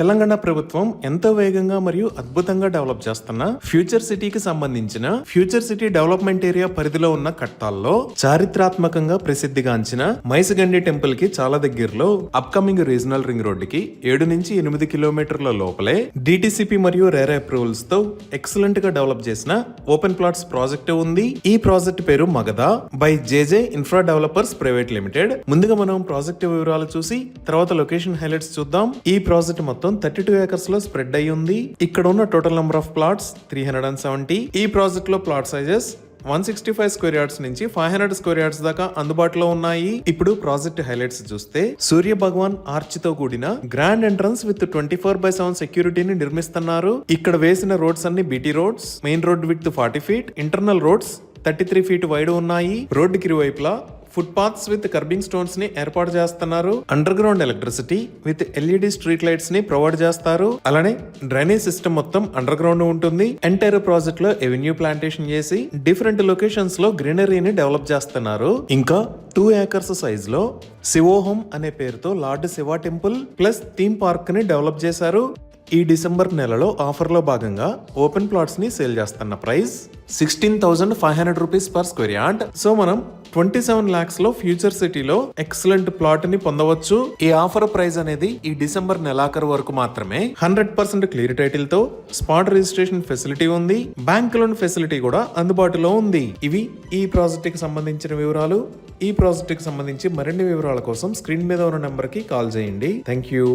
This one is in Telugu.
తెలంగాణ ప్రభుత్వం ఎంతో వేగంగా మరియు అద్భుతంగా డెవలప్ చేస్తున్న ఫ్యూచర్ సిటీకి సంబంధించిన ఫ్యూచర్ సిటీ డెవలప్మెంట్ ఏరియా పరిధిలో ఉన్న కట్టాల్లో చారిత్రాత్మకంగా ప్రసిద్ధిగాంచిన మైసగండి టెంపుల్ కి చాలా దగ్గరలో అప్కమింగ్ రీజనల్ రింగ్ రోడ్డుకి 7 నుంచి 8 కిలోమీటర్ల లోపలే డిటిసిపి మరియు రేరా అప్రూవల్స్ తో ఎక్సలెంట్ గా డెవలప్ చేసిన ఓపెన్ ప్లాట్స్ ప్రాజెక్ట్ ఉంది. ఈ ప్రాజెక్ట్ పేరు Magadha by JJ infra developers private limited. ముందుగా మనం ప్రాజెక్ట్ వివరాలు చూసి తర్వాత లొకేషన్ హైలైట్స్ చూద్దాం. ఈ ప్రాజెక్ట్ మొత్తం 32 ఏకర్స్ లో స్ప్రెడ్ అయి ఉంది. ఇక్కడ ఉన్న టోటల్ నెంబర్ ఆఫ్ ప్లాట్స్ 370. ఈ ప్రాజెక్ట్ లో ప్లాట్ సైజెస్ 165 స్క్వేర్ యార్డ్స్ నుంచి 500 స్క్వేర్ యార్డ్స్ దాకా అందుబాటులో ఉన్నాయి. ఇప్పుడు ప్రాజెక్ట్ హైలైట్స్ చూస్తే సూర్య భగవాన్ ఆర్చ్ తో కూడిన గ్రాండ్ ఎంట్రన్స్ విత్ 24/7 సెక్యూరిటీని నిర్మిస్తున్నారు. ఇక్కడ వేసిన రోడ్స్ అన్ని BT roads. Main road with 40 feet, internal roads 33 feet wide ఉన్నాయి. రోడ్డుకి ఇరువైపులా foot paths with kerbing stones ని ఏర్పాటు చేస్తున్నారు. Under ground electricity with LED street lights ని ప్రొవైడ్ చేస్తారు. అలానే డ్రైనేజ్ సిస్టమ్ మొత్తం అండర్ గ్రౌండ్ ఉంటుంది. ఎంటైర్ ప్రాజెక్ట్ లో ఎవెన్యూ ప్లాంటేషన్ చేసి డిఫరెంట్ లొకేషన్స్ లో గ్రీనరీని డెవలప్ చేస్తున్నారు. ఇంకా 2 ఏకర్స్ సైజ్ లో శివోహం అనే పేరుతో lord Shiva temple plus theme park ని డెవలప్ చేశారు. ఈ డిసెంబర్ నెలలో ఆఫర్ లో భాగంగా ఓపెన్ ప్లాట్స్ ని సేల్ చేస్తున్న price 16,500 rupees per square yard. So మనం 27 lakhs లో ఫ్యూచర్ సిటీలో ఎక్సలెంట్ ప్లాట్ ని పొందవచ్చు. ఈ ఆఫర్ ప్రైస్ అనేది ఈ డిసెంబర్ నెలాఖరు వరకు మాత్రమే. 100% క్లియర్ టైటిల్ తో స్పాట్ రిజిస్ట్రేషన్ ఫెసిలిటీ ఉంది. బ్యాంక్ లోన్ ఫెసిలిటీ కూడా అందుబాటులో ఉంది. ఇవి ఈ ప్రాజెక్ట్ కి సంబంధించిన వివరాలు. ఈ ప్రాజెక్ట్ కి సంబంధించి మరిన్ని వివరాల కోసం స్క్రీన్ మీద ఉన్న నెంబర్ కి కాల్ చేయండి. Thank you.